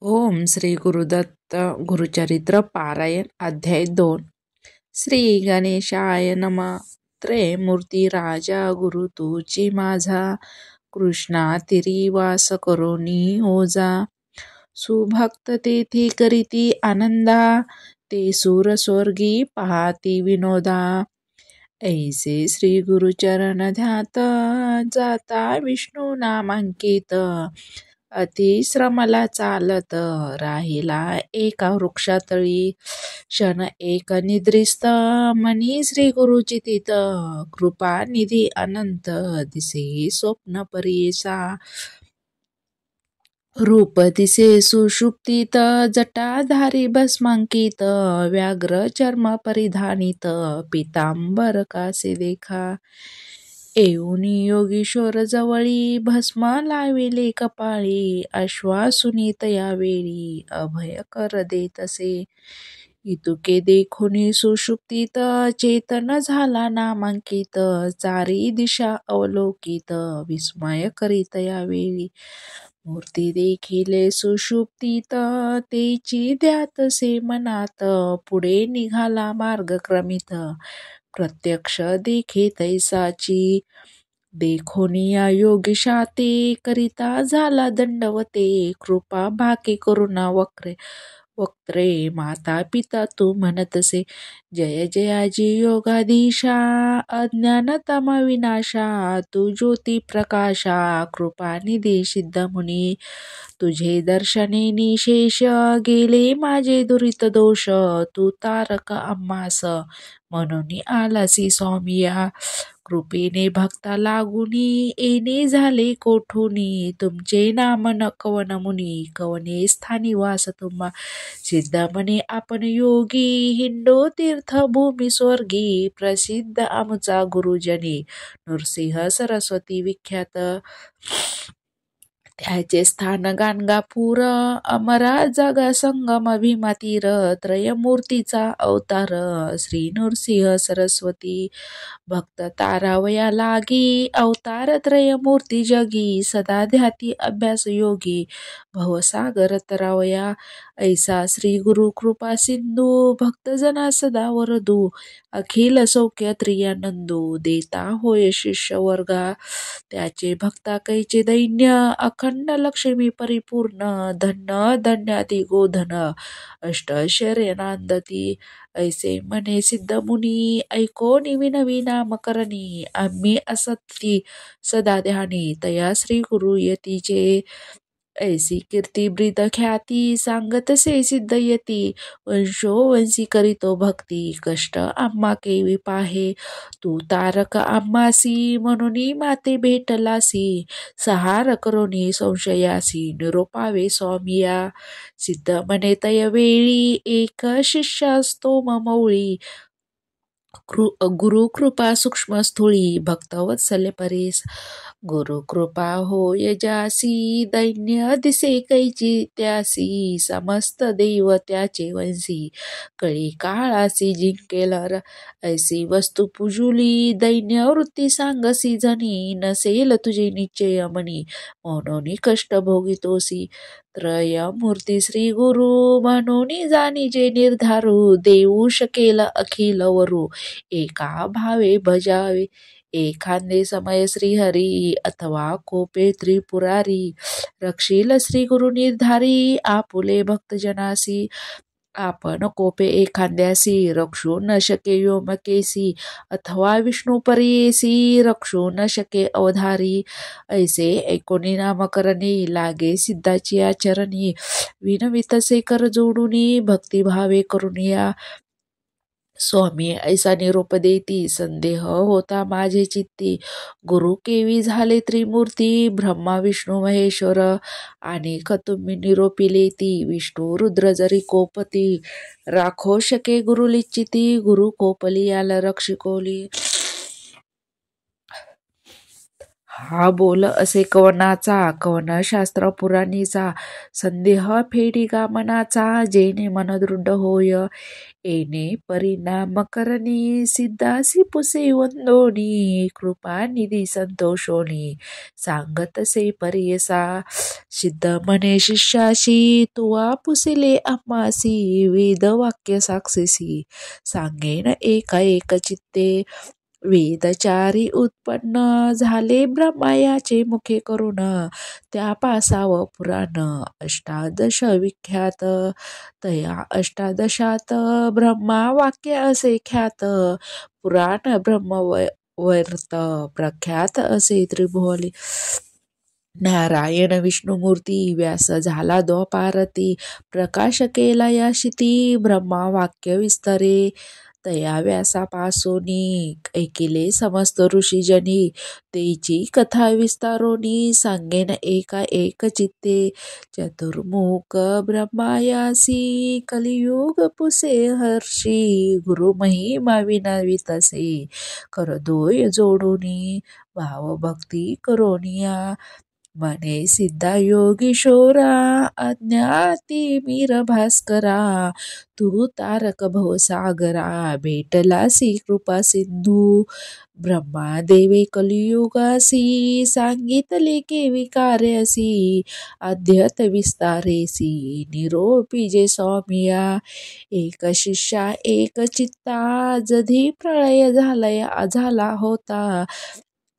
ओम श्री गुरुदत्त गुरुचरित्र पारायण अध्याय 2. श्री गणेशाय नमः. त्रयमूर्ती राजा गुरु तुझी माझा, कृष्णा तिरी वास करोनी ओजा. सुभक्त तेथे करीती आनंदा, ते सूर स्वर्गी पाहाती विनोदा. ऐसे श्री गुरुचरण ध्यात, जाता विष्णू नामांकित. अतिश्रमला चालत राहिला एका वृक्षातळी, क्षण एक निद्रिस्त मनी श्री गुरुची तिथ. कृपा निधी अनंत दिसे स्वप्न परीसा, रूप दिसे सुषुप्तीत. जटाधारी भस्मांकित, व्याघ्र चर्म परिधानित. पितांबर कासे देखा, येऊन योगीश्वर जवळी. भस्म लाविले कपाळी, अश्वासुनी यावेळी. अभय कर देतसे, इतुके देखुनी सुषुप्तीत. चेतन झाला नामांकित, चारी दिशा अवलोकित. विस्मय करीत यावेळी, मूर्ती देखिले सुषुप्तीत. तेची ध्यातसे मनात, पुढे निघाला मार्ग क्रमित. प्रत्यक्ष देखे तैसाची, देखोनिया योगीशा ते. करिता झाला दंडवते, कृपा भाके करुणा वक्त्रे. माता पिता तू म्हणतसे, जय जयाजी योगाधीशा. अज्ञान तमा विनाशा, तू ज्योती प्रकाशा. कृपानिधी सिद्धमुनी, तुझे दर्शने निशेष. गेले माझे दुरित दोष, तू तारक आम्हास. म्हणून आलासी स्वामिया, कृपेने भक्ता लागुनी. येणे झाले कोठुनी, तुमचे नाम न कवन मुनी. कवने स्थानी वास तुम्हा, सिद्ध म्हणे आपण योगी. हिंडो तीर्थ भूमी स्वर्गी, प्रसिद्ध आमचा गुरुजनी. नृसिंह सरस्वती विख्यात, त्याचे स्थान गाणगापूर. अमरा जगा संगम भीमा तीर, त्रयमूर्तीचा अवतार. श्री नृसिंह सरस्वती, भक्त तारावया लागी. अवतार त्रयमूर्ती जगी, सदा ध्याती अभ्यास योगी. भवसागर तरावया, ऐसा श्री गुरु कृपा सिंधू. भक्तजना सदा वरदू, अखिल सौख्य त्रियानंदू. देता होय शिष्य वर्गा, त्याचे भक्ता कैचे दैन्य. अखंड लक्ष्मी परिपूर्ण, धन्य धन्याती गोधन. अष्टैश्वर्य नांदती, ऐसे म्हणे सिद्ध मुनी. ऐकोनी विनवी नाम करणी, आम्ही असती सदा ध्यानी. तया श्री गुरु यतीचे, ऐसी कीर्ती ब्रीद ख्याती. सांगतसे सिद्ध यती, वंशोवंशी करीतो भक्ती. कष्ट आम्हा केवी पाहे, तू तारक आम्हासी. म्हणून माते भेटलासी, सहार करोनी संशयासी. निरोपावे स्वामिया, सिद्ध म्हणे तय वेळी. एक शिष्य असतो ममौळी, गुरु कृपा सूक्ष्म स्थूळी. भक्तवत्सल्य परेश, गुरु कृपा होय जासी. दैन्य दिसे कैची त्यासी, समस्त देव त्याचे वंशी. कळी काळासी जिंकेल, ऐसी वस्तू पुजुली. दैन्य वृत्ती सांगसी जनी, नसेल तुझे निश्चय मनी. म्हणून कष्ट भोगितोसी, त्रयमूर्ती श्री गुरु. म्हणून जाणीजे निर्धारू, देऊ शकेल अखिल वरू. एका भावे भजावे एखादे समय श्रीहरी, अथवा कोपे त्रिपुरारी. रक्षील श्री गुरु निर्धारी, आपुले भक्तजनासी. आपण कोपे एखाद्यासी, रक्षू न शके व्योमकेसी. अथवा विष्णू परेसी, रक्षू न शके अवधारी. ऐसे ऐकोनी नामकरणी, लागे सिद्धाची आचरणी. विनवितसे कर जोडुनी, भक्तिभावे करुनिया. स्वामी ऐसा निरोप देती, संदेह होता माझे चित्ती. गुरु केवी झाले त्रिमूर्ती, ब्रह्मा विष्णू महेश्वर. अनेक तुम्ही निरोपिले ती, विष्णू रुद्र जरी कोपती. राखो शके गुरु लिच्चिती, गुरु कोपली याला रक्षिकोली. हा बोल असे कवनाचा, कवनशास्त्र पुराणीचा, संदेह फेडी गामनाचा, जेणे मन दृढ होय, येणे परिणाम करणे, सिद्धासी पुसे वंदोनी, कृपा निधी संतोषोनी, सांगतसे परियसा, सिद्ध म्हणे शिष्याशी, तुवा पुसिले आम्हासी, वेद वाक्य साक्षीसी, सांगेन एका एक चित्ते, वेदचारी उत्पन्न झाले ब्रह्मायाचे मुखे करून, त्या पासाव पुराण अष्टादश विख्यात, तया अष्टादशात ब्रह्मा वाक्य असे ख्यात, पुराण ब्रह्मवर्त प्रख्यात असे त्रिभुवली, नारायण विष्णुमूर्ती व्यास झाला द्वापारती, प्रकाश केला या शिती, ब्रह्मा वाक्य विस्तरे, तया व्यासापासोनी ऐकिले समस्त ऋषीजनी, तेची कथा विस्तारोनी, सांगेन एका एक चित्ते, चतुर्मुख ब्रह्मायासी, कलियुग पुसे हर्षी, गुरु महिमा विनवितसे, करदोय जोडोनी, भाव भक्ती करोनिया, मने सिद्धा योगीशोरा, अज्ञाती मीर भास्करा, तू तारक भवसागरा, भेटलासी कृपा सिंधू, ब्रह्मादेवे कलियुगासी, सांगितले के विकार्यसी, अध्यत विस्तारेसी, निरोपी जे स्वामिया, एक शिष्या एक चित्ता, जधी प्रळय झाला होता,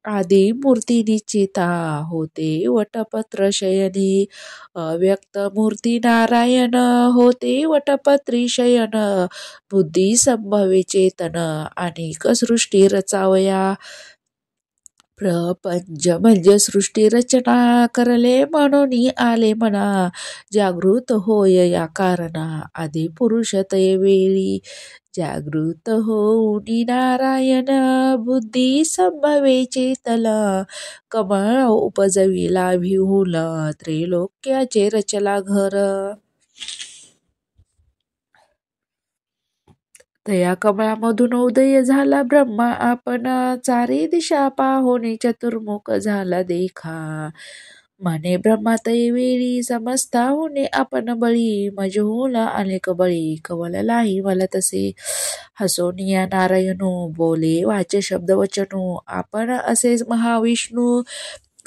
आदी मूर्ती निश्चिता, होते वटपत्र शयनी, अव्यक्त मूर्ती नारायण, होते वटपत्री शयन, बुद्धी संभवे चेतन, अनेक सृष्टी रचावया, प्रपंच म्हणजे सृष्टी रचना, करले म्हणून आले मना, जागृत होय या कारणा, आदी पुरुष तय वेळी, जागृत होऊनी नारायण, बुद्धी संभवे चेतल, कमळ उपजविला विहुल, त्रैलोक्याचे रचला घर, तया कमळामधून उदय झाला ब्रह्मा आपण, चारी दिशा पाहोने चतुर्मुख झाला देखा, म्हणे ब्रह्मा तैवेळी, समस्ताहुने आपण बळी, मजहूल अनेक बळी, कवललाही मला तसे, हसोनिया नारायणू, बोले वाचे शब्द वचनू, आपण असेच महाविष्णू,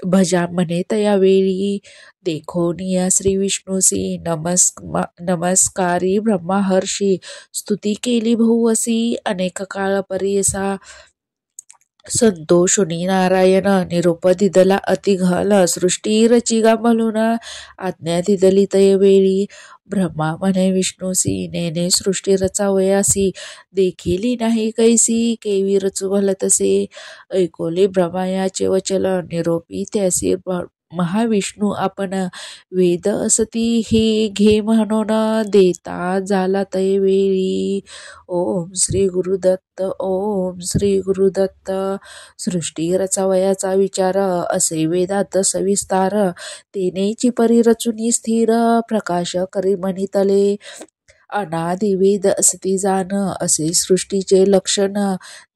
भजा म्हणे तया वेळी, देखोनिया श्री विष्णूसी, नमस्कारी ब्रह्माहर्षी, स्तुती केली बहुवसी, अनेक काळ परियसा, संतोषुनी नारायण, निरोप दिदला अतिघाल, सृष्टी रचिगा म्हणून, आज्ञा दिदली तय वेळी, ब्रह्मा म्हणे विष्णूसी, नेने सृष्टी रचावयासी, देखिली नाही कैसी, केवी रचू भलतसे, ऐकोले ब्रह्मायाचे वचन, निरोपी त्यासी महाविष्णू आपण, वेद असती हे घे म्हणून, देता झाला तय वेळी, ओम श्री गुरुदत्त, ओम श्री गुरुदत्त, सृष्टी रचावयाचा विचार, असे वेदात सविस्तार, तेनेची परी रचुनी स्थिर, प्रकाश करी म्हणितले, अनादि वेद असती जाण, असे सृष्टीचे लक्षण,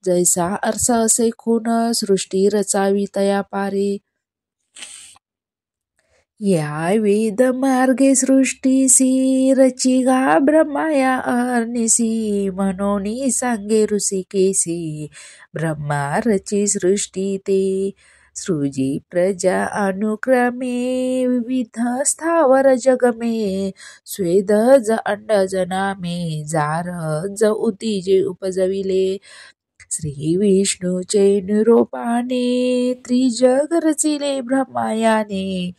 जैसा अर्थ असे खून, सृष्टी रचावी तया पारे, या वेद मार्गे सृष्टीसी, रचिगा ब्रह्माया अहर्निसी, म्हणून सांगे ऋषिकेसी, ब्रह्मा रची सृष्टी ते, सृजी प्रजा अनुक्रमे, विविध स्थावर जगमे, स्वेदज अंडज नामे, जारज उतीजे उपजविले, श्री विष्णूचे निरोपाने, त्रिजग रचिले ब्रह्मायाने,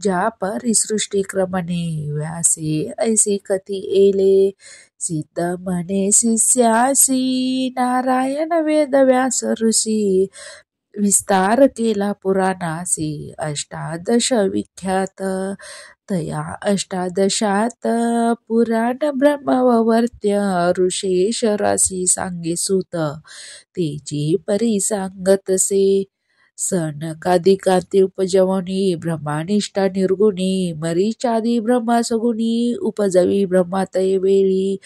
ज्या परिसृष्टी क्रमणे, व्यासे ऐसी कथी येले, सिद्ध म्हणे शिष्यासी, नारायण वेद व्यास ऋषी, विस्तार केला पुराणासी, अष्टादश विख्यात, तया अष्टादशात पुराण ब्रह्मवर्त्य, ऋषेश राशी सांगे सूत, तेची परी सांगतसे, सनकादिकांती उपजवनी, ब्रह्मानिष्ठा निर्गुणी, मरीचादी ब्रह्मा सगुणी, उपजवी ब्रह्मा तय वेळी,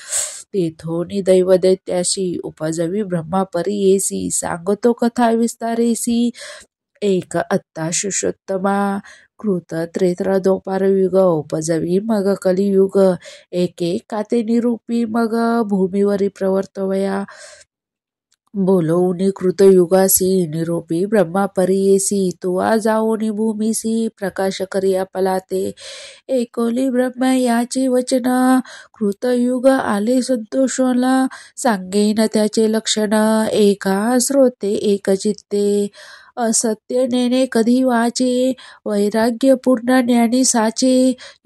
तेथोनी दैव दैत्याशी, उपजवी ब्रह्मा परी येसी, सांगतो कथा विस्तारेसी, एक आत्ता शिष्योत्तमा कृत त्रेत्र दोपार युग उपजवी मग कलियुग एक एक काते निरूपी मग भूमीवरी प्रवर्तवया बोलवूनी कृतयुगासी निरोपी ब्रह्मा परियेसी तुवा जाओनी भूमीसी प्रकाश करिया पलाते एकोली ब्रह्म याचे वचन कृतयुग आले संतोषला सांगेन त्याचे लक्षण एका श्रोते एक चित्ते असत्य नेणे कधी वाचे वैराग्य पूर्ण ज्ञानी साचे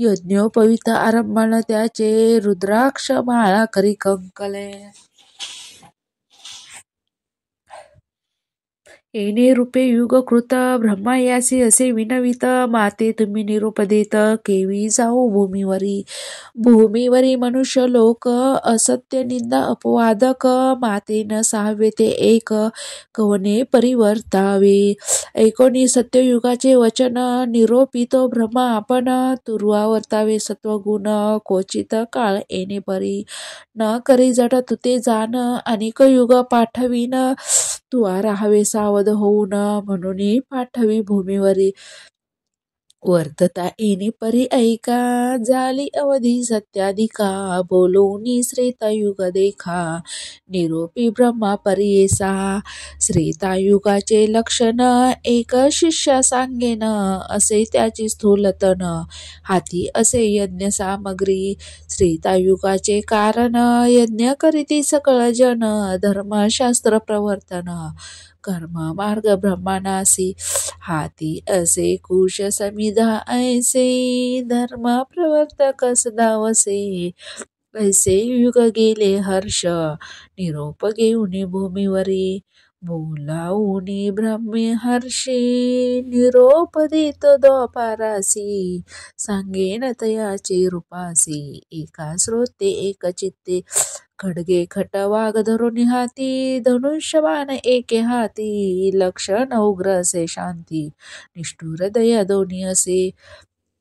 यज्ञोपवित आरंभण त्याचे रुद्राक्ष माळा करी कंकले येणे रूपे युगकृत ब्रह्मायासी असे विनवित माते तुम्ही निरोप देत केवी जाऊ भूमीवरी मनुष्य लोक असत्य निंदा अपवादक मातेन सहावे ते एक कवने परिवर्तावे ऐकोनी सत्ययुगाचे वचन निरोपितो ब्रह्मा आपण तुर्वावर्तावे सत्वगुण क्वचित काळ येणे परी न करी जट तुते जाण अनेक युग पाठवीन तुवा राहावे सावध होऊन म्हणून पाठवी भूमीवरी वर्तता येणे परी ऐका झाली अवधी सत्याधिका बोलवूनी श्रेतायुग देखा निरोपी ब्रह्मा परियेसा श्रेतायुगाचे लक्षण एक शिष्य सांगेन असे त्याची स्थूलतन हाती असे यज्ञ सामग्री श्रेतायुगाचे कारण यज्ञ करीती सकळ जन धर्मशास्त्र प्रवर्तन कर्म मार्ग ब्रह्मानासी हाती असे कुश समिधा ऐसे धर्म प्रवर्तक सदावसे ऐसे युग गेले हर्ष निरोप घेऊन भूमीवरी बोलावूनी ब्रह्मे हर्षे निरोप देत द्वापारासी सांगेन तयाचे रूपासी एका श्रोते एक चित्ते खडगे खट वाघ धरून हाती धनुष्यबाण एके हाती लक्षण उग्र असे शांती निष्ठुर दया दोन्ही असे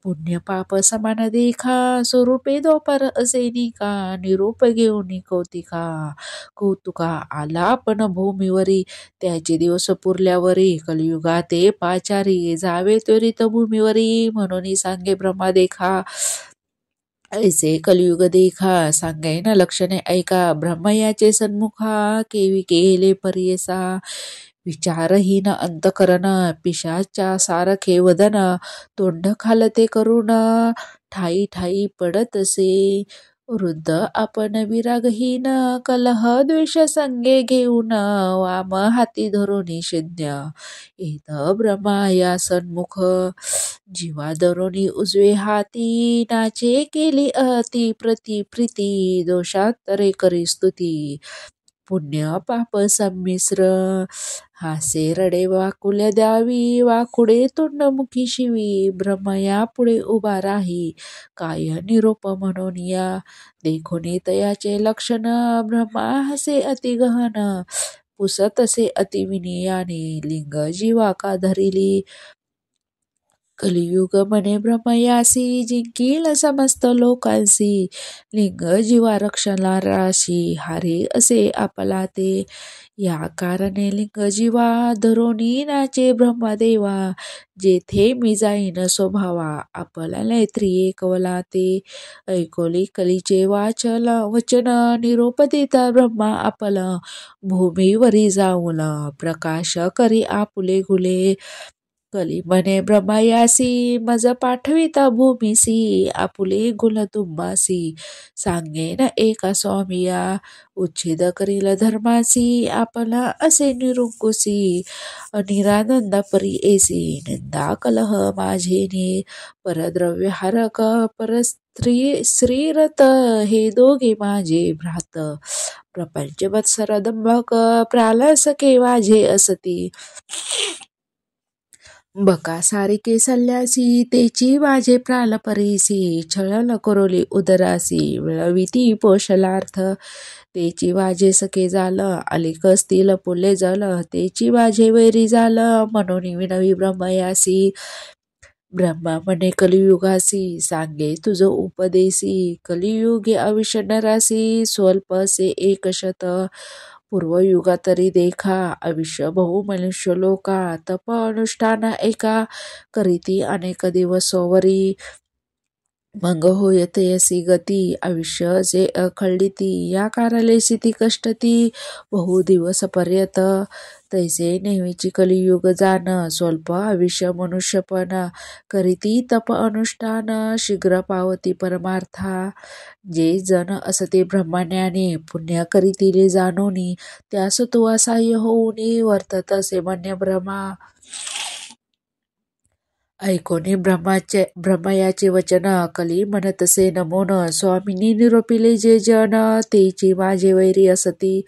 पुण्य पाप समान देखा स्वरूपे दोपर असे निका निरूप घेऊन कौतुका आला आपण भूमीवरी त्याचे दिवस पुरल्यावरी कलियुगाते पाचारी जावे त्वरित भूमीवरी म्हणून सांगे ब्रह्मा देखा ऐसे कलियुग देखा सांगेन लक्षणे ऐका ब्रह्मयाचे सन्मुखा केवी केले परियसा विचारहीन अंतकरण पिशाच्या सारखे वदन तोंड खालते करून ठाई ठाई पडत असे वृद्ध आपण विरागहीन कलह द्वेष संगे घेऊन वाम हाती धरून निषिज्ञ येत ब्रह्मा या सन्मुख जीवा धरुणी उजवे हाती नाचे केली अति प्रीती दोषांतरे करी स्तुती पुण्य पाप संमिश्र हासे रडे वाकुल्या द्यावी वाकुडे तोंडमुखी शिवी ब्रह्मया पुढे उभा राही काय निरोप म्हणून या देखोनी तयाचे लक्षण ब्रह्मा हसे अति गहन पुसत असे अति विनयाने लिंग जीवा का धरिली कलियुग म्हणे ब्रह्मयासी जिंकील समस्त लोकांसी लिंग जीवा रक्षणा राशी हारे असे आपला ते या कारणे लिंग जीवा धरोनी नाचे ब्रह्मदेवा जेथे मी जाईन स्वभावा आपला नेत्री एकवला ते ऐकोली कलीचे वचन निरोप देता ब्रह्मा आपला भूमीवरी जाऊन प्रकाश करी आपुले गुले कली म्हणे ब्रह्मयासी मज पाठविता भूमीसी आपुले गुल तुम्हासी सांगेन एका स्वामिया उच्छेद करील धर्मासी आपला असे निरुंकुसी निरानंद परी एसी निंदा कलह माझेने परद्रव्य हारक श्रीरथ हे दोघे माझे भ्रात प्रपंच वत्सर दंभक प्रालसके माझे असती बका सारिके सल्ल्यासी तेची माझे प्राल परीसी छळन करोली उदरासी मिळविती पोषलार्थ तेची वाजे सखे झालं अलिकस्तील पुले झालं तेची वाजे वैरी झालं म्हणून विनवी ब्रह्मयासी ब्रह्मा म्हणे कलियुगासी सांगे तुझ उपदेसी कलियुगे अविष्य नरासी स्वल्प से एक शत पूर्वयुगा तरी देखा आयुष्य बहु मनुष्य लोका तप अनुष्ठान एका करीती अनेक दिवसोवरी मग होयते असी गती आयुष्य जे अखंडिती या कारलेसी ती कष्टती बहु दिवस पर्यंत तैसे नेहमीची कलियुग जाण स्वल्प आयुष्य मनुष्यपण करीती तप अनुष्ठान शीघ्र पावती परमार्था जे जन असते ब्रह्मज्ञानी पुण्य करीतील जाणोनी त्यास तो असहाय्य होऊनी वर्तत असे मन्य ब्रह्मा ऐकोनी ब्रह्मयाचे वचन कली म्हणतसे नमोन स्वामींनी निरोपिले जे जन तेची माझे वैरी असती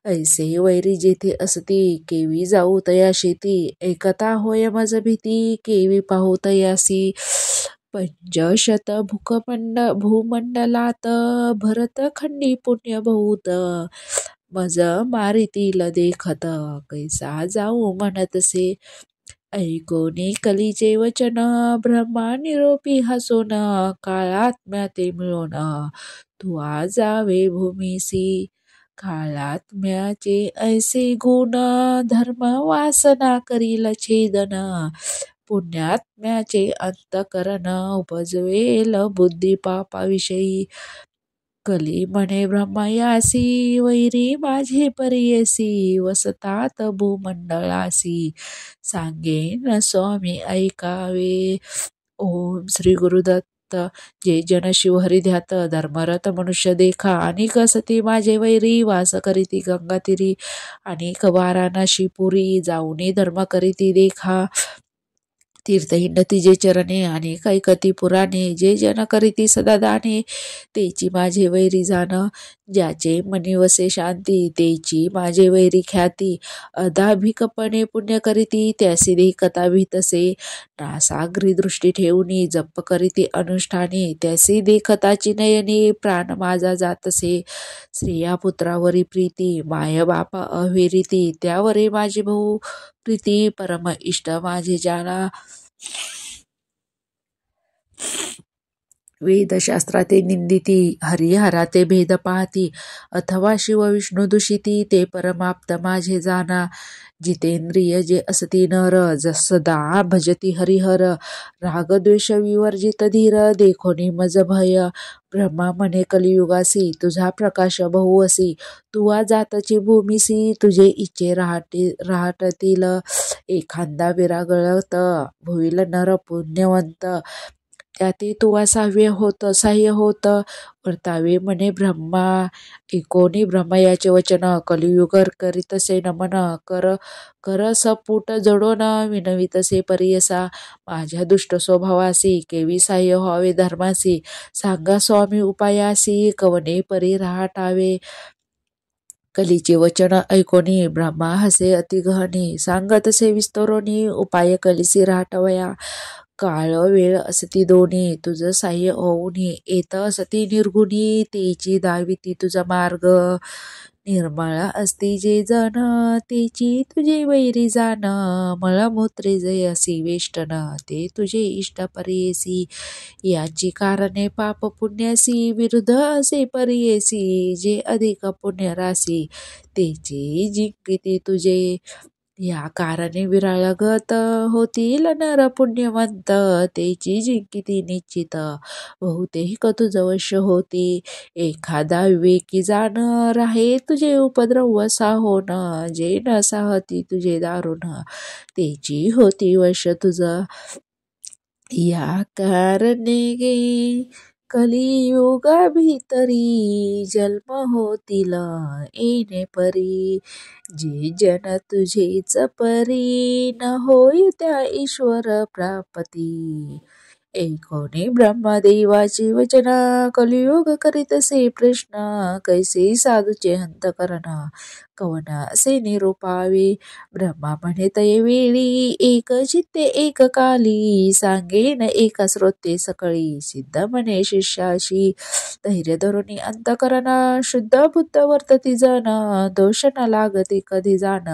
ऐसे वैरी जेथे असती केवी जाऊ तयाशी ती एकता होय मज भीती केवी पाहू तयासी पंचशत भूमंडलात भरत खंडी पुण्य बहुत मज मारितील देखत कैसा जाऊ म्हणतसे ऐकोनी कलीचे वचन ब्रह्मा निरोपी हसोन काळात्म्या ते मिळून तू जावे भूमीसी काळात्म्याचे ऐसे गुण धर्म वासना करील छेदन पुण्यात्म्याचे अंतकरण उपजवेल बुद्धी पापाविषयी कली म्हणे ब्रह्मयासी वैरी माझे परियसी वसतात भूमंडळासी सांगेन स्वामी ऐकावे. ओम श्री गुरुदत्त. जे जन शिवहरी ध्यात धर्मरथ मनुष्य देखा अनेक सती माझे वैरी वास करीती गंगातीरी अनेक वाराणसी पुरी जाऊनी धर्म करीती देखा तीर्थहिंडती जे चरणे अनेक ऐकती पुराणे जे जन करीती सदा दाने तेची माझे वैरी जाण ज्याचे मनी वसे शांती तेची माझे वैरी ख्याती अधाभिकपणे पुण्य करीती त्यासी देखता भीतसे नासाग्री दृष्टी ठेवूनी जप करीती अनुष्ठाने त्यासी देखताची नयनी प्राण माझा जातसे स्त्रिया पुत्रावरी प्रीती माय बापा अविरीती त्यावरे माझी भाऊ प्रीती परम इष्ट माझे ज्याला वेदशास्त्राते निंदिती हरिहराते भेद पाहती अथवा शिव विष्णू दूषिती ते परमाप्त माझे जाना जितेंद्रिय जे असती नर सदा भजती हरिहर रागद्वेष विवर्जित धीर देखोनी मज भय ब्रह्मा म्हणे कलियुगासी तुझा प्रकाश बहु असी तुवा जातची भूमीसी तुझे इच्छे राहटतील एखादा विरागळत भुईल नर पुण्यवंत त्याते तुवा सहाय्य होत वर्तावे म्हणे ब्रह्मा एकोणी ब्रह्मयाचे वचन कलियुग करीतसे नमन कर सपूट जडोन विनवितसे परियसा माझ्या दुष्ट स्वभावासी केवी सहाय्य व्हावे धर्मासी सांगा स्वामी उपायासी कवने परी राहटावे कलीचे वचन ऐकोनी ब्रह्मा हसे अतिगहनी सांगतसे विस्तरोनी उपाय कलिसी राहटवया काळ वेळ असती दोन्ही तुझ साह्य होऊनी येत असती निर्गुणी तेची दाविती तुझा मार्ग निर्मळ असती जे जन तेची तुझे वैरी जाण मळमूत्रे जे असी वेष्टन ते तुझे इष्ट परियेसी याची कारणे पाप पुण्यासी विरुद्ध असे परियेसी जे अधिक पुण्य रासी तेची जिंकिती तुझे या कारणे विरळगत होतील नर पुण्यवंत तेची जिंकिती निश्चित बहुतेक तुझ वश्य होती एखादा विवेकी जाण राहे तुझे उपद्रव असा होण जे न साहती तुझे दारुण तेची होती वश तुझ या कारणे गे कलियुगा भीतरी जन्म होतील येणे परी जे जन तुझेच परी न होय त्या ईश्वर प्राप्ती ऐकोनी ब्रह्मदेवाची वचन कलियुग करीतसे प्रश्न कैसे साधूचे अंतकरण कवन असे निरूपावे ब्रह्मा म्हणे तयवेळी एक चित्ते एक काली सांगेन एक श्रोते सकळी सिद्ध म्हणे शिष्याशी धैर्य धरुनी अंतकरण शुद्ध बुद्ध वर्तती जन दोष न लागते कधी जाण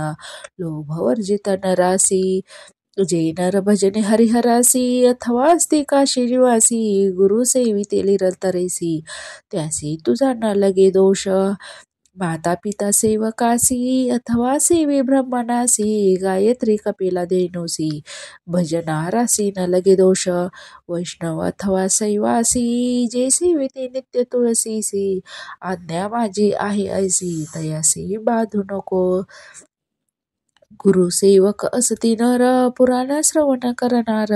लोभ वर्जित नरासी जे नर भजने हरिहरासी अथवा असती काशी निवासी गुरु सेविते निरंतरेसी त्यासी तुझा न लगे दोष माता पिता सेवकासी अथवा सेवे ब्रह्मणासी गायत्री कपिला धेनुसी भजनारासी न लगे दोष वैष्णव अथवा शैवासी जे सेविते नित्य तुळसीसी आज्ञा माझी आहे ऐसी तयासी बाधू नको गुरुसेवक असती नर पुराण श्रवण करणार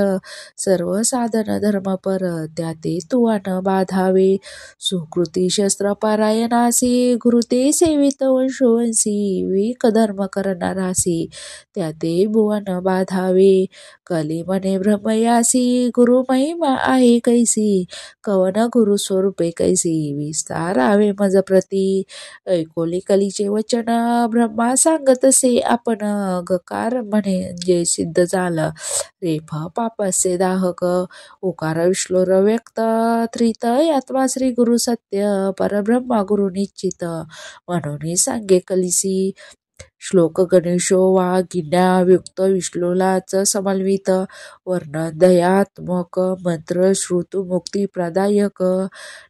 सर्व साधन धर्मपर त्या ते तुवा न बाधावे सुकृती शस्त्र पारायणासी गुरु ते सेवित वंशोवंशी विक धर्म करणारासी त्या ते भुवन बाधावे कली मने ब्रह्मयासी गुरु महिमा आहे कैसी कवन गुरु स्वरूपे कैसी विस्तारावे मज प्रती ऐकोली कलीचे वचन ब्रह्मा सांगतसे आपण गकार म्हणजे सिद्ध झालं रेफ पापस्य दाहक उकार विश्लोर व्यक्त त्रित आत्मा श्री गुरु सत्य परब्रह्मा गुरु निश्चित म्हणून सांगे कलिसी श्लोक गणेशो वा गिण्यायुक्त विश्लोलाच समन्वित वर्ण दयात्मक मंत्र श्रुतु मुक्ती प्रदायक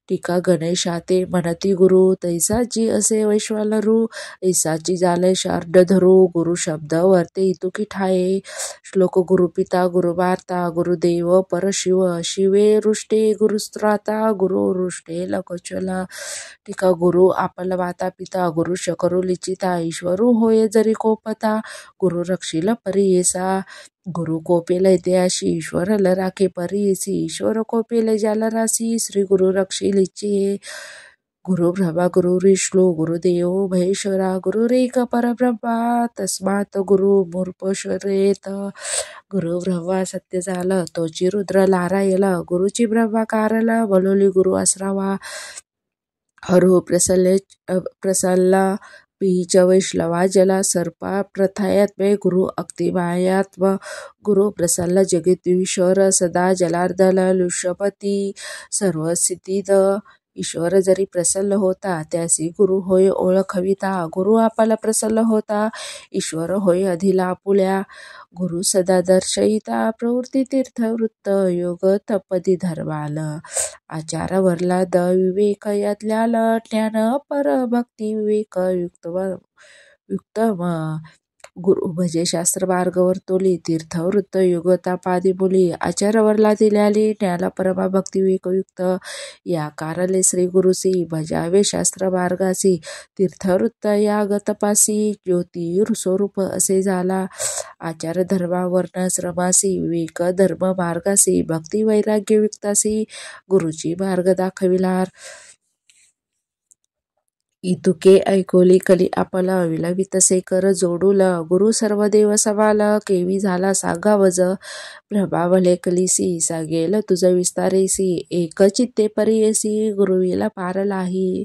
टीका गणेशाते म्हणती गुरु तैसाची असे वैश्वानरू ऐसाची झाले शार्द धरू गुरु शब्द वर्ते इतुकी ठाये श्लोक गुरुपिता गुरुवार्ता गुरुदेव परशिव शिवे रुष्टे गुरुस्त्राता गुरु रुष्टे लकोचला टीका गुरु आपला माता पिता गुरु शकरू लिचिता ईश्वरू होय जरी कोपता गुरु रक्षिल परियेसा गुरु कोपेल इतिहासी ईश्वर राखे परियेसी ईश्वर कोपेल जालरासी श्री गुरु रक्षिल इच्छे गुरु ब्रह्मा गुरु विष्णू गुरुदेव महेश्वरा गुरुरेक परब्रह्मा तस्मात गुरु मूर्पशरेत गुरु ब्रह्मा सत्य झालं तोची रुद्र लारायला गुरुची ब्रह्मा कारला बोलवली गुरु आसरावा हरो प्रसल्ला बीज वैष्णवा जला सर्पा प्रथायात्मे गुरु अक्तिमायात्म गुरु प्रसल्ल जगदीश्वर सदा जलार्दल लुषपती सर्वस्थितीत ईश्वर जरी प्रसन्न होता त्यासी गुरु होय ओळखविता गुरु आपला प्रसन्न होता ईश्वर होय अधिला आपुल्या गुरु सदा दर्शयिता प्रवृत्ती तीर्थवृत्त योग तपदी धर्माल आचार वरला द विवेक यातल्याल ज्ञान परभक्ती विवेक युक्तम गुरु भजे शास्त्र मार्गवर तोली तीर्थवृत्त युगतापादी बोली आचार्यवरला दिल्याली ज्ञाला परमा भक्ती विवेकयुक्त या कारले श्री गुरुसी भजावे शास्त्र मार्गासी तीर्थवृत्त याग तपासी ज्योती स्वरूप असे झाला आचार धर्मा वर्ण श्रमासी विवेक धर्म मार्गासी भक्ती वैराग्य युक्तासी गुरुची मार्ग दाखविलार इतुके ऐकोली कली आपला विलवितसे कर जोडूला गुरु सर्व देव सवाल केवी झाला सांगावज प्रभावले कलिसी सांगेल तुझ विस्तारेसी एक चित्ते परियेसी गुरुविला पारलाही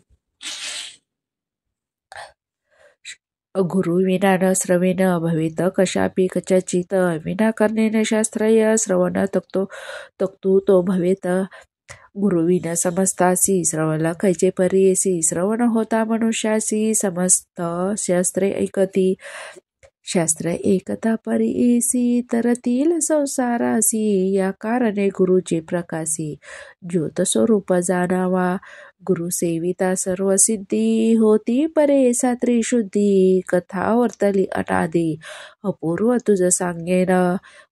गुरु विना न श्रवेन भवेत कशापि कचचित विना कर्णेन शास्त्रय श्रवण तक्तू तो भवेत गुरुविन समस्तासी श्रवण कैचे परियेसी श्रवण होता मनुष्यासी समस्त शास्त्रे ऐकती शास्त्र एकता परियेसी तरतील संसारासी या कारणे गुरुचे प्रकाशी ज्योत स्वरूप जाणावा गुरु सेविता सर्व सिद्धी होती परेसा त्रिशुद्धी कथा वर्तली अनादी अपूर्व तुझ सांगेन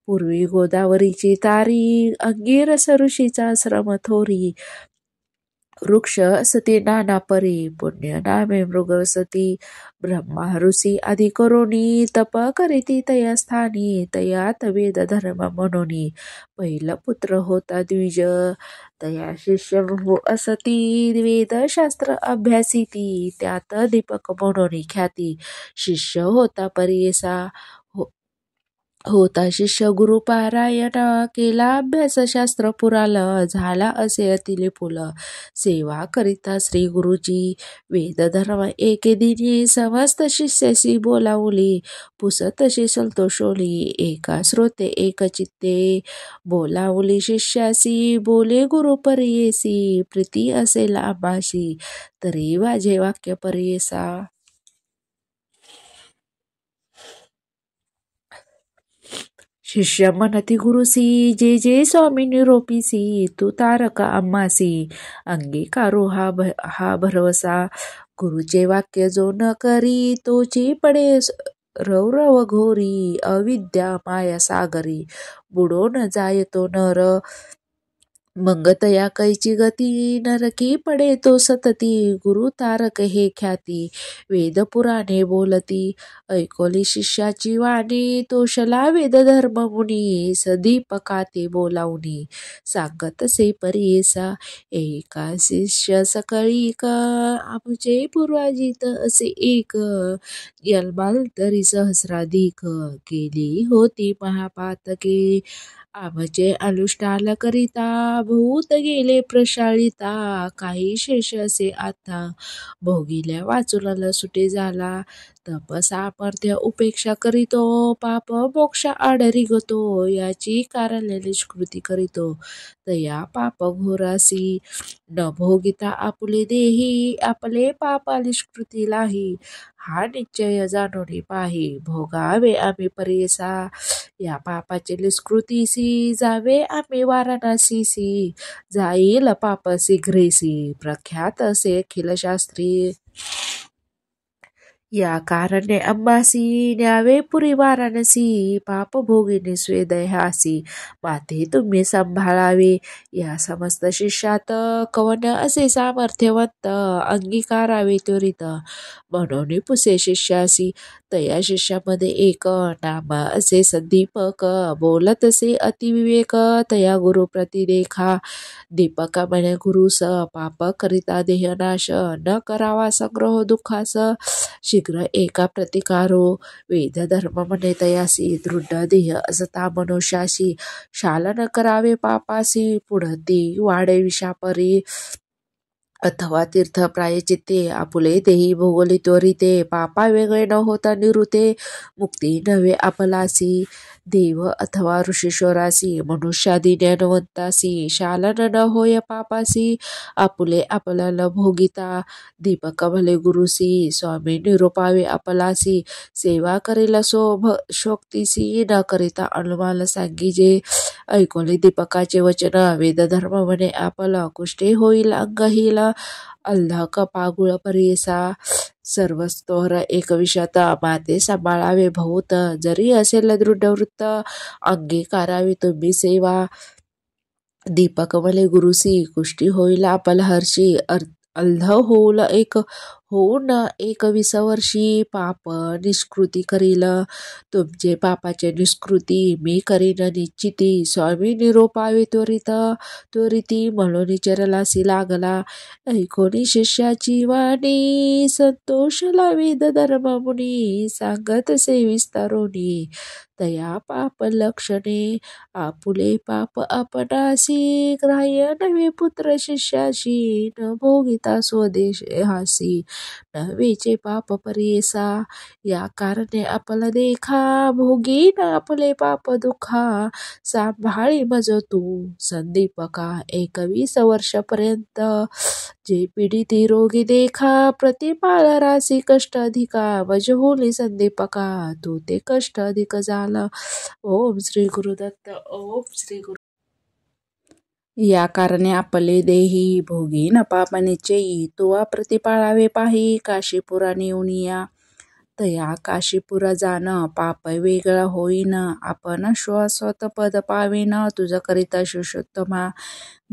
पूर्वी गोदावरीची तारी अंगीरस ऋषीचा श्रम थोरी वृक्ष असती नाना परी पुण्य नामे मृगसती ब्रह्मा ऋषी आदी करोनी तप करीती तया स्थानी तयात वेद धर्म म्हणोनी पहिला पुत्र होता द्विज तया शिष्य असती वेद शास्त्र अभ्यासिती त्यात दीपक म्हणोनी ख्याती शिष्य होता परियेसा होता शिष्य गुरु पारायण केला अभ्यास शास्त्र पुराल झाला असे अतिले पुल सेवा करिता श्री गुरुची वेद धर्म एके दिनी समस्त शिष्याशी बोलावली पुसतशी संतोषोली एका श्रोते एक चित्ते बोलावली शिष्यासी बोले गुरु परियेसी प्रीती असेल आंबाशी तरी वाजे वाक्य परियेसा शिष्य म्हणती गुरुसी जे जे स्वामी निरोपीसी तू तारक आम्हासी अंगीकारो हा भरवसा गुरुचे वाक्य जो न करी तोची पडे रौरव घोरी, अविद्या माया सागरी बुडोन जायतो नर. मग तया कैची गती, नरकी पडे तो सतती. गुरु तारक हे ख्याती, वेद पुराणे बोलती. ऐकोली शिष्याची वाणी, तोषला वेद धर्म मुनी. सदीपका ते बोलावणी, सांगत से परीसा. एका शिष्य सकळीक, आमचे पूर्वाजित असे एक. जन्माल तरी सहस्राधिक, केली होती महापातके. आमचे अनुष्ठान करिता, भूत गेले प्रशाळिता. काही शेष असे आता, भोगिल्या वाचुला सुटे झाला. तप सामर्थ्य उपेक्षा करीतो, पाप मोक्ष आड रिगतो. याची कारणे निष्कृती करीतो, तया पाप घोरासी. न भोगिता आपुले देही, आपले पापा निष्कृती लाही. हा निश्चय जाणून पाही, भोगावे आम्ही परेसा. या पापाचे निष्कृतीसी, जावे आम्ही वाराणसीसी. जाईल पाप शीघ्रेसी, प्रख्यात असे अखिल शास्त्री. या कारणे अंबासी, न्यावे पुरी वाराणसी. पाप भोगिनी स्वेदयासी, माते तुम्ही सांभाळावे. या समस्त शिष्यात, कवन असे सामर्थ्यवंत. अंगीकारावे त्वरित, म्हणून पुसे शिष्यासी. तया शिष्यामध्ये एक, नाम असे संदीपक. बोलत असे अतिविवेक, तया गुरु प्रतिदेखा. दीपक म्हणे गुरुस, पाप करिता देहनाश. न करावा संग्रह दुःखास, शीघ्र एका प्रतिकारो. वेद धर्म म्हणे तयासी, दृढ देह असता मनुष्यासी. शाल न करावे पापासी, पुढती वाढे विषापरी. अथवा तीर्थ प्रायचित्ते, आपुले देही भोगली त्वरिते. पापा वेगळे न होता निवृत्ते, मुक्ती नव्हे आपलासी. देव अथवा ऋषीश्वरासी, मनुष्यादी ज्ञानवंतासी. शालन न होय पापासी, आपुले आपल्याला भोगिता. दीपक भले गुरुसी, स्वामी निरोपावे आपलासी. सेवा करेल शोक्तीसी, न करिता अनुमान सांगिजे. ऐकोले दीपकाचे वचन, वेद धर्म म्हणे आपला. कुष्ठे होईल अंगहील, अंधक पागुळ परेसा. सर्वस्तोहर एक विषत, माते सांभाळावे बहुत. जरी असेल दृढ वृत्त, अंगीकारावी तुम्ही सेवा. दीपक मले गुरुसी, कुष्ठी होईल आपला हर्षी. अंध होऊन 21 वर्षी, पाप निष्कृती करील. तुमचे पापाचे निष्कृती, मी करीन निश्चिती. स्वामी निरोपावे त्वरिती, म्हणून चरलासी लागला. ऐकोनी शिष्याची वाणी, संतोषला वेद धर्म मुनी. सांगत से विस्तारोनी, तया पाप लक्षणे. आपुले पाप आपणासी, ग्राह्य नव्हे पुत्र शिष्याशी. न भोगिता स्वदेहासी, नव्हेचे पाप परेसा. या कारणे आपला देखा, भोगी न आपले पाप दुःखा. सांभाळी मज तू संदीपका, 21 वर्षापर्यंत. जे पीडिती रोगी देखा, प्रतिपाळ रासी कष्ट अधिका. मज होली संदीपका, तू ते कष्ट अधिक झाला. ओम श्री गुरुदत्त. ओम श्री गुरु. या कारणे आपले देही, भोगी न पाप निश्चयी. तुवा प्रतिपाळावे पाही, काशीपुरा नेऊनिया. तया काशीपुरा जाण, पाप वेगळा होईन. आपण श्वासवत पद पावेन, तुझ करिता शिष्योत्तमा.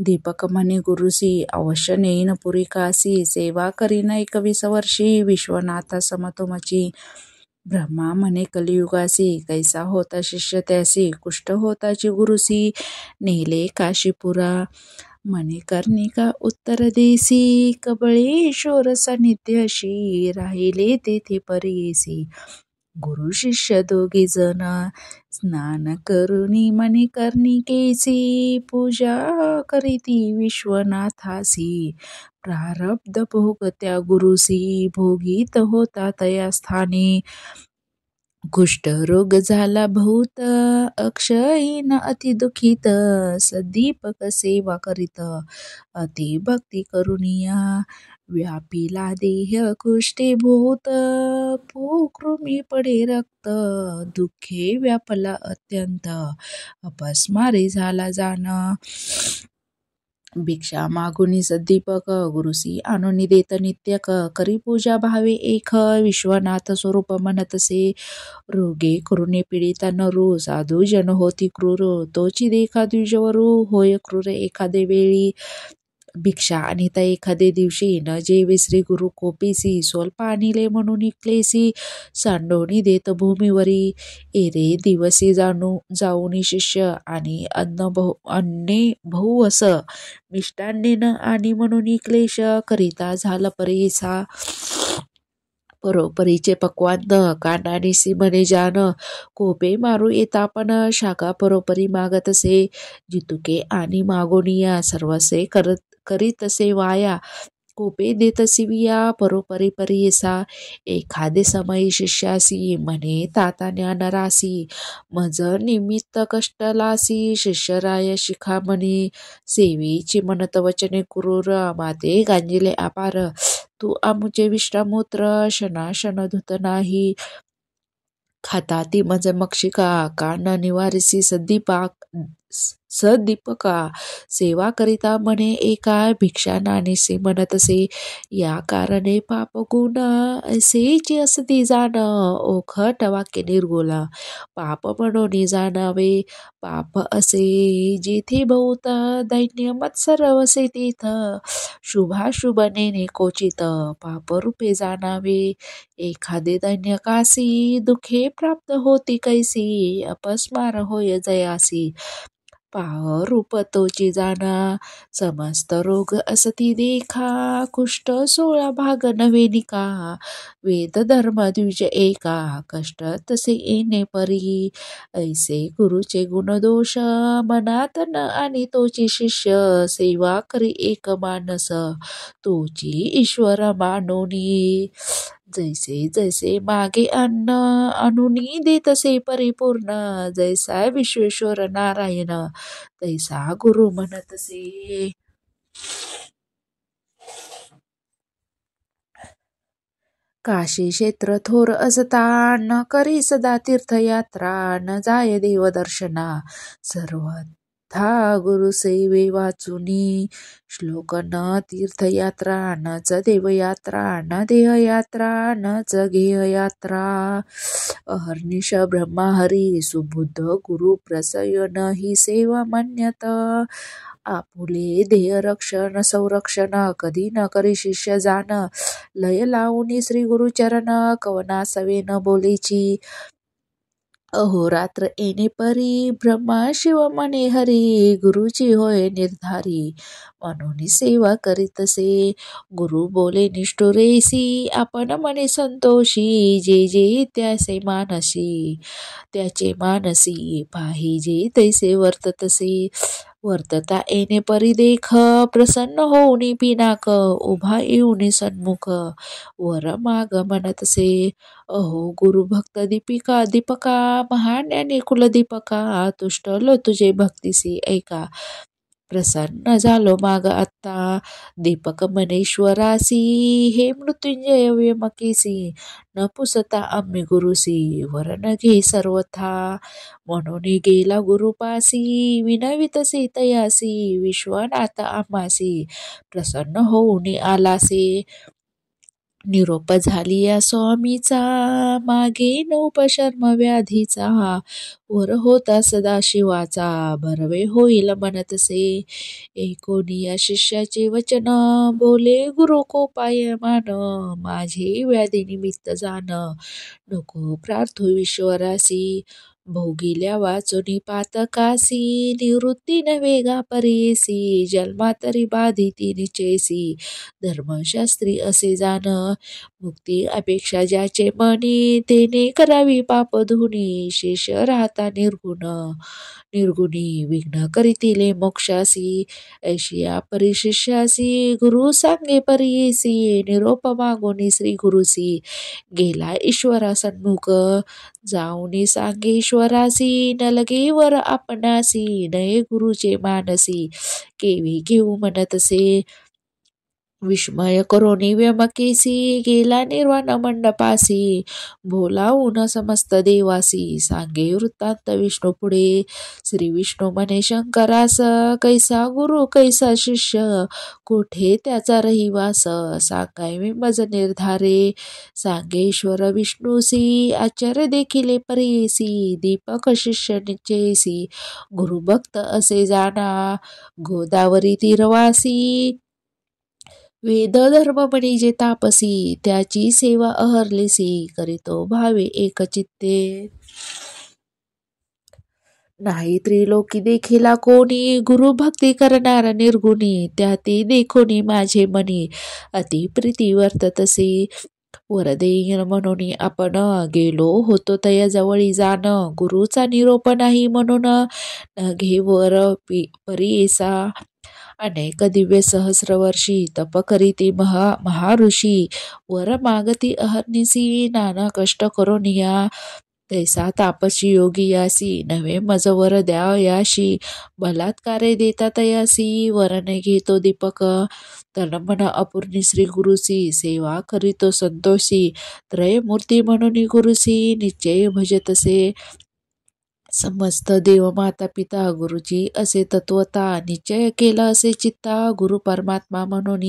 दीपक म्हणे गुरुसी, अवश्य नेईन पुरी कासी. सेवा करीन 21 वर्षी, विश्वनाथा समतुमची. ब्रह्मा म्हणे कलियुगासी, कैसा होता शिष्य त्यासी. कुष्ठ होताची गुरुसी, नेले काशीपुरा. म्हणे कर्णिका उत्तर देसी, कबळेश्वर सानिध्यशी. राहिले तेथे परेसी, गुरु शिष्य दोघे जण. स्नान करुणी म्हणे कर्णिकेसी, पूजा करीती विश्वनाथासी. प्रारब्ध भोग त्या गुरुसी, भोगीत होता तया स्थानी. कुष्ठरोग झाला बहुत, अक्षयीन अति दुखित. सदीपक सेवा करीत, अति भक्ती करुनिया. व्यापिला देह कुष्ठे बहुत, पोकृमी पडे रक्त. दुःखे व्यापला अत्यंत, अपस्मारी झाला जाण. भिक्षा मागुनी सद्दीपक गुरुसी आणून देत नित्यक करी पूजा भावे एक विश्वनाथ स्वरूप म्हणतसे रोगे करुणे पीडित नरू साधू जन होती क्रूर तोची देखा द्विजवरू होय क्रूर एखादे वेळी भिक्षा आणिता एखादे दिवशी न जेवे श्री गुरु कोपीसी स्वल्प आणिले म्हणून क्लेसी सांडोणी देत भूमीवरी एरे दिवसी जाऊनी शिष्य आणि अन्ने बहुवस मिष्टान्ने न आणि म्हणून क्लेश करिता झाला परेसा परोपरीचे पक्वान्न कानानिसी म्हणे जान कोपे मारू येता पण शाखा परोपरी मागतसे जितुके आणि मागोनिया सर्वसे करीतसे वाया कोपे देतसी विया परोपरी परियसा एखादे समयी शिष्यासी म्हणे ताता ज्ञानरासी मज निमित्त कष्टलासी शिष्यराय शिखा म्हणे सेवेची म्हणत वचने क्रूर माते गांजिले अपार तू आमुचे विश्रामूत्र शनाशन धुत नाही खाता ती मज मक्षिका कान निवारिसी सदीपका सेवा करिता म्हणे एका भिक्षा नाणीसे म्हणतसे या कारणे पाप गुण ऐसेची असती जाण ओखट वाक्य निर्गुला पाप म्हणून जाणावे पाप असे जिथे बहुत दैन्य मत्सर वसे तिथ शुभाशुभ नेने क्वचित पाप रूपे जाणावे एखादे दैन्य कासी दुखे प्राप्त होती कैसी अपस्मार होय जयासी पाह रूप तोची जाणा समस्त रोग असती देखा कुष्ठ 16 भाग नवे निका वेद धर्म द्विज एका कष्ट तसे येणे परी ऐसे गुरुचे गुणदोष मनात न आणि तोची शिष्य सेवा करी एक मानस तोची ईश्वर मानोनी जैसे जैसे मागे अन्न अनुनी देतसे परिपूर्ण जैसा विश्वेश्वर नारायण तैसा गुरु म्हणतसे काशी क्षेत्र थोर असता न करी सदा तीर्थयात्रा न जाय देवदर्शना सर्वथा गुरुसेवे वाचुनी श्लोक न तीर्थयात्रा न च देवयात्रा न देहयात्रा न च गेहयात्रा अहर्निश ब्रह्मा हरी सुबुद्ध गुरु प्रसयन ही सेवा मन्यत आपुले देह रक्षण संरक्षण कधी न करी शिष्य जाण लय लावून श्री गुरुचरण कवना सवे न बोलेची अहोरात्र येणे परी ब्रह्मा शिव म्हणे हरी गुरुची होय निर्धारी म्हणून सेवा करीतसे गुरु बोले निष्ठुरेसी आपण म्हणे संतोषी जे जे त्याचे मानसी पाहिजे तैसे वर्ततसे वर्तता येणे परी देख प्रसन्न होऊन पिनाक उभा येऊन सन्मुख वर माग म्हणतसे अहो गुरु भक्त दीपका महाज्ञानी कुलदीपका तुष्टलो तुझे भक्तीसी ऐका प्रसन्न झालो माग आत्ता दीपक मनेश्वरासी हे मृत्युंजय व्यमकेसी न पुसता आम्ही गुरुसी वरण घे सर्वथा म्हणून गेला गुरुपासी विनवितसे तयासी विश्वनाथ आम्हासी प्रसन्न होऊन आलासे निरोप झाली या स्वामीचा मागे नौपशर्म व्याधीचा वर होता सदाशिवाचा भरवे होईल म्हणतसे एकोणी या शिष्याचे वचन बोले गुरु कोपाय मान माझे व्याधी निमित्त जाण नको प्रार्थो ईश्वरासी भोगिल्या वाचुनी पातकासी निवृत्ती नवेगा परेसी जन्मातरी बाधिती निचेसी धर्मशास्त्री असे जाण मुक्ती अपेक्षा ज्याचे मनी तेने करावी पाप धुनी शेष राहता निर्गुणी विघ्न करीतिले मोक्षासी ऐशिया परिशिष्यासी गुरु सांगे परियेसी निरोप मागोनी श्री गुरुसी गेला ईश्वरा सन्मुख जाऊनी सांगे ईश्वरासी न लगे वर आपणासी नये गुरुचे मानसी केवी घेऊ म्हणतसे विस्मय करोनी व्यमकेसी गेला निर्वाण मंडपासी बोलावून समस्त देवासी सांगे वृत्तांत विष्णू पुढे श्री विष्णू म्हणे शंकरास कैसा गुरु कैसा शिष्य कोठे त्याचा रहिवास सांगावे मज निर्धारे सांगेश्वर विष्णूसी आचार्य देखिले परीसी दीपक शिष्य निश्चयसी गुरुभक्त असे जाणा गोदावरी तीरवासी वेद धर्म म्हणजे तापसी त्याची सेवा अहर्लिसी करीतो भावे एकचित्ते नाही त्रिलोकी देखिला कोणी गुरु भक्ती करणारा निर्गुणी त्याती देखोनी माझे मनी अति प्रीती वर्ततसे वरदेईन म्हणून आपण गेलो होतो तया जवळी जाण गुरुचा निरोप नाही म्हणून न घे वर परीसा अनेक दिव्य सहस्रवर्षी तप करीती महाऋषी वर मागती अहर्निसी नाना कष्ट करून या तैसा तापसी योगी यासी नवे मज वर द्या याशी बलात्कारे देता तयासी वरने घेतो दीपक तन मन अपूर्णी श्री गुरुसी सेवा करीतो संतोषी त्रयमूर्ती म्हणून गुरुसी निश्चय भजतसे समस्त देव माता पिता गुरुजी असे तत्वता निश्चय केला असे चित्ता गुरु परमात्मा म्हणून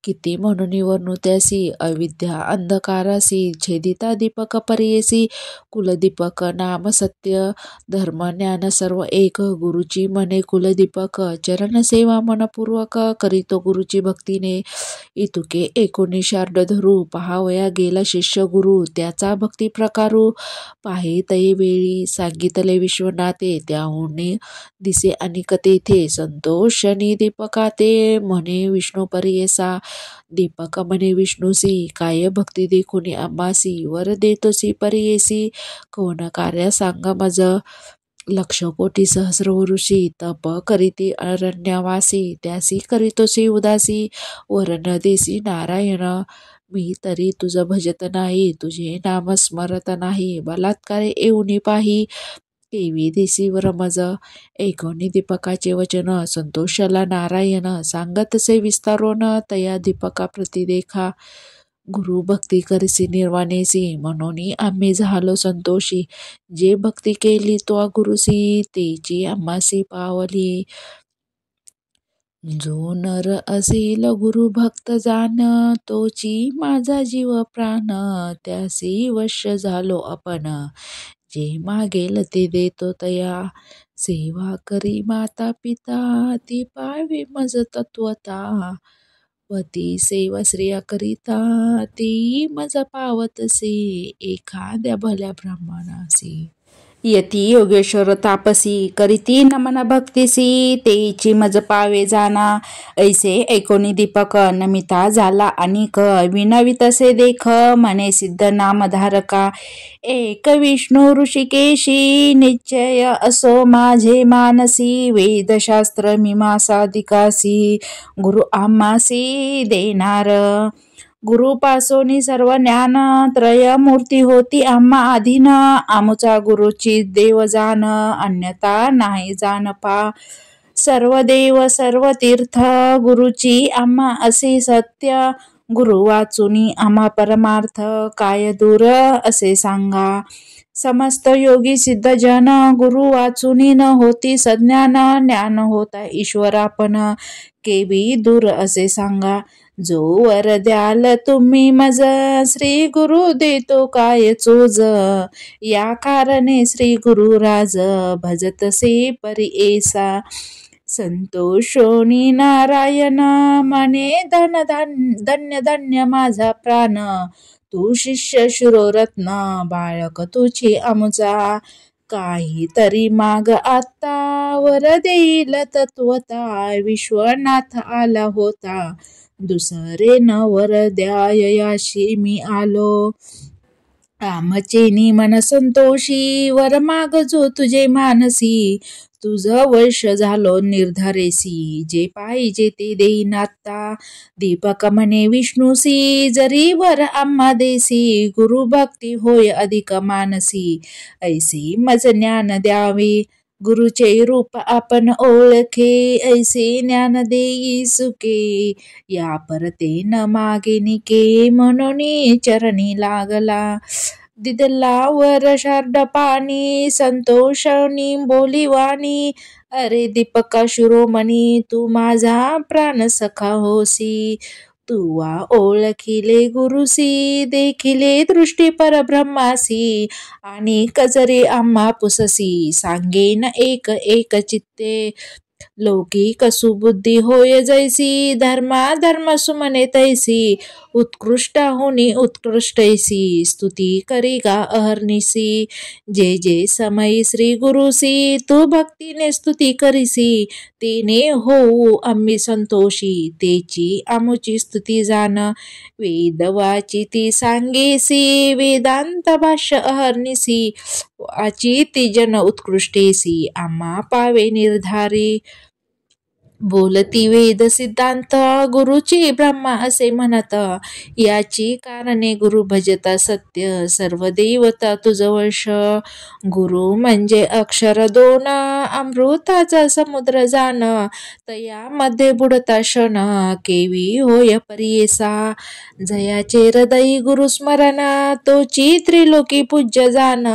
किती म्हणून वर्णू त्यासी अविद्या अंधकारासी छेदिता दीपक पर्येसी कुलदीपक नाम सत्य धर्म ज्ञान सर्व एक गुरुची म्हणे कुलदीपक चरण सेवा मनपूर्वक करीतो गुरुची भक्तीने इतुके 19 धरू पहावया गेला शिष्य गुरु त्याचा भक्ती प्रकारू पाहे तये वेळी सांगितले विश्वनाथे त्याहून दिसे अनिक तेथे संतोषणी दीपका ते म्हणे विष्णू पर्येसा दीपक म्हणे विष्णूसी काय भक्ती देखुनी आम्हासी वर देतोसी पर्येसी कोण कार्य सांगा मज लक्ष कोटी सहस्र वरुषी तप करीती अरण्यवासी त्यासी करीतोसी उदासी वर न देसी नारायण मी तरी तुझ भजत नाही तुझे नाम स्मरत नाही बलात्कारे येऊनी पाही केवी देसी वर मज ऐकोनी दीपकाचे वचन संतोषला नारायण सांगतसे विस्तारोन तया दीपका प्रती देखा गुरु भक्ती करसी निर्वाणेसी म्हणून आम्ही झालो संतोषी जे भक्ती केली तो गुरुसी तेची आम्हासी पावली जो नर असेल गुरु भक्त जाण तोची माझा जीव प्राण त्यासी वश्य झालो आपण जे मागेल ते देतो तया सेवा करी माता पिता ती पावे मज तत्वता पती सेवा श्रिया करिता ती मज पावतसे एखाद्या भल्या ब्राह्मणासी यती योगेश्वर तापसी करीती नमन भक्तीसी तेची मज पावे जाना ऐसे ऐकोनी दीपक नमिता झाला अनिक विनवितसे देख म्हणे सिद्ध नामधारका एक विष्णू ऋषिकेशी निश्चय असो माझे मानसी वेदशास्त्र मीमांसादिकासी गुरु आम्हासी देणार गुरुपासोनी सर्व ज्ञान त्रयमूर्ती होती आम्हा आधीन आमुचा गुरुची देव जाण अन्यथा नाही जाण पा सर्व देव सर्व तीर्थ गुरुची आम्हा असे सत्य गुरु वाचुनी आम्हा परमार्थ काय दूर असे सांगा समस्त योगी सिद्ध जन गुरु वाचुनी न होती सज्ञान ज्ञान होता ईश्वरापण केवी दूर असे सांगा जो वर द्याल तुम्ही मज श्री गुरु देतो काय चोज या कारणे श्री गुरु राज भजतसे परी ऐसा संतोषोनी नारायण म्हणे धन धन्य धन्य माझा प्राण तू शिष्य शिरोरत्न बाळक तुझी आमचा काहीतरी माग आता वर देईल तत्वता विश्वनाथ आला होता दुसरे न वर द्याययाशी मी आलो आमचे मन संतोषी वर माग जो तुझे मानसी तुझ वर्ष झालो निर्धारेसी जे पाहिजे ते देईन आता दीपक म्हणे विष्णूसी जरी वर आम्हा देसी गुरु भक्ती होय अधिक मानसी ऐसी मज ज्ञान द्यावी गुरुचे रूप आपण ओळखे, ऐसे ज्ञान देई सुखे. या परते न मागे निके, म्हणून चरणी लागला. दिदला वर शार्द पाणी, संतोषणी बोलिवाणी. अरे दीपका शिरोमणी, तू माझा प्राण सखा होसी. तुवा ओळखिले गुरुसी, देखिले दृष्टी परब्रह्मासी. आणि कजरे आम्हा पुससी, सांगेन एक एक चित्ते. लौकिक सुबुद्धी होय जैसी, धर्मा धर्म सुमने तैसी. उत्कृष्टाहुनी उत्कृष्टैसी, स्तुती करी गा अहर्निसी. जे जे समयी श्री गुरुसी, तू भक्तीने स्तुती करीसी. तेने होऊ आम्ही संतोषी, तेची आमुची स्तुती जाण. वेद वाचिती सांगेसी, वेदांत भाष्य अहर्निसी. वाचिती जन उत्कृष्टेसी, आम्हा पावे निर्धारी. बोलती वेद सिद्धांत, गुरुची ब्रह्मा असे म्हणत. याची कारणे गुरु भजता सत्य, सर्व देवता तुझ वश. गुरु म्हणजे अक्षर दोन, अमृताचा समुद्र जाण. तयामध्ये बुडता क्षण, केवी होय परियेसा. जयाचे हृदयी गुरुस्मरण, तोची त्रिलोकी पूज्य जाण.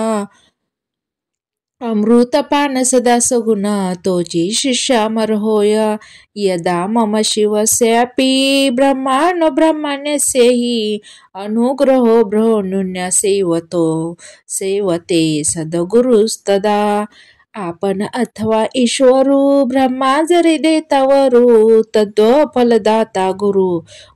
अमृतपान सदा सगुण, तोची शिष्य अमर होय. यदा मम शिवस्यापि ब्रह्माणो ब्रह्मण्यस्यहि, अनुग्रहो ब्रह्मण्य सेवते सद्गुरुस्तदा. आपण अथवा ईश्वरू, ब्रह्मा जरी देतावरू. तद्व फलदाता गुरु,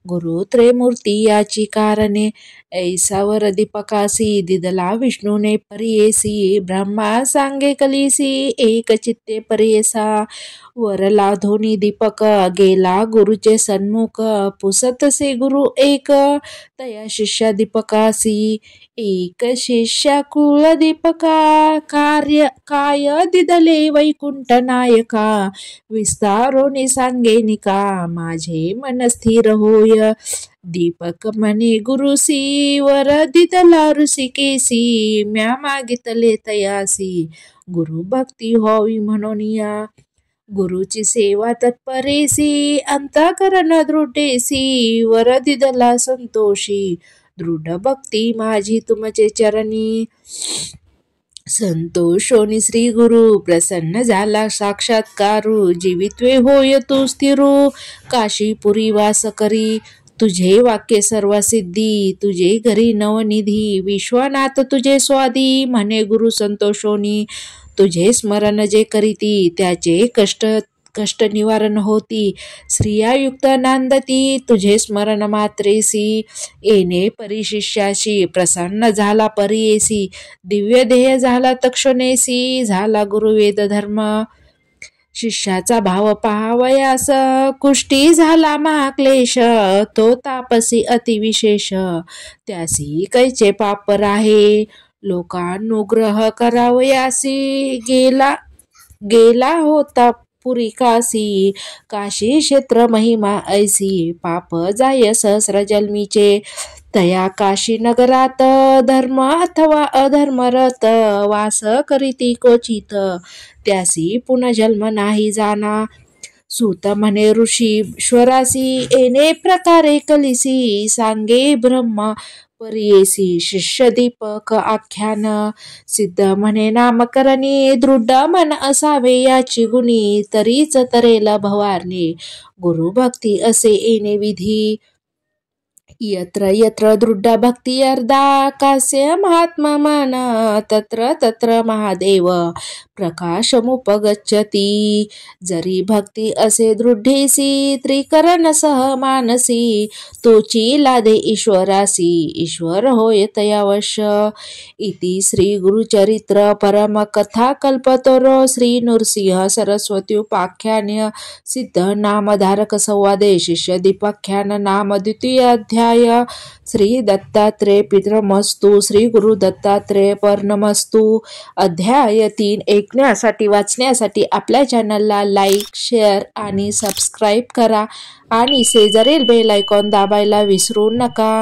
गुरु त्रिमूर्ती याची कारणे. ऐसावर दीपकासी, दिदला विष्णूने परियेसी. ब्रह्मा सांगे कलिसी, एक चित्ते परियेसा. वरला धोनी दीपक, गेला गुरुचे सन्मुख. पुसतसे गुरु एक, तया शिष्या दीपकासी. एक शिष्या कुळ दीपका, काय दिदले वैकुंठ नायका. विस्तारोनी सांगेनिका, माझे मन स्थिर होय. दीपक म्हणे गुरुसी, वर दिदला ऋषिकेसी. म्या मागितले तयासी, गुरु भक्ती व्हावी म्हणून या. गुरुची सेवा तत्परेसी, अंतःकरण दृढेसी. वर दिदला संतोषी, दृढ भक्ती माझी तुमचे चरणी. संतोषोनी श्री गुरु, प्रसन्न झाला साक्षात्कारू. जीवित्वे होय तू स्थिरू, काशीपुरी वास करी. तुझे वाक्य सर्व सिद्धी, तुझे घरी नवनिधी. विश्वनाथ तुझे स्वादी, म्हणे गुरु संतोषोनी. तुझे स्मरण जे करीती, त्याचे कष्ट निवारण होती. स्त्रियायुक्त नांदती, तुझे स्मरण मात्रेसी. येणे परिशिष्याशी, प्रसन्न झाला परियेसी. दिव्य ध्येय झाला तक्षणेसी, झाला गुरुवेद धर्म. शिष्याचा भाव पहावयास, कुष्टी झाला महाक्लेश. तो तापसी अतिविशेष, त्यासी कैचे पाप राहे. लोकानुग्रह करावयासी, गेला होता पुरी काशी. काशी क्षेत्र महिमा ऐसी, पाप जाय सहस्र जन्मीचे. तया काशी नगरात, धर्म अथवा अधर्मरत. वास करीती क्वचित, त्यासी पुनर्जन्म नाही जाना. सूत म्हणे ऋषीश्वरासी, येणे प्रकारे कलिसी. सांगे ब्रह्म परियेसी, शिष्य दीपक आख्यान. सिद्ध म्हणे नामकरणी, दृढ मन असावे याची गुणी. तरीच तरेल भवारणे, गुरु भक्ती असे येणे विधी. यत्र यत्र दृढ भक्ती अर्धा, कास्य महात्मा मन. तत्र तत्र महादेव प्रकाशमुपगच्छति. जरी भक्ती असे दृढेसी, त्रिकरण सह मानसी. तोची लादे ईश्वरासी, ईश्वर होय तयावश. इति श्री गुरुचरित्र परम कथा कल्पतरो. श्री नृसिंह सरस्वती उपाख्यान. सिद्ध नामधारक संवादे, शिष्य दीपाख्यान. नाम द्वितीय अध्याय. श्री दत्तात्रेय पितरमस्तु. श्री गुरु दत्तात्रेय पर्णमस्तु. अध्याय 3 ऐकण्यासाठी वाचण्यासाठी आपल्या चॅनलला लाईक, शेअर आणि सबस्क्राईब करा आणि शेजारील बेल आयकॉन दाबायला विसरू नका.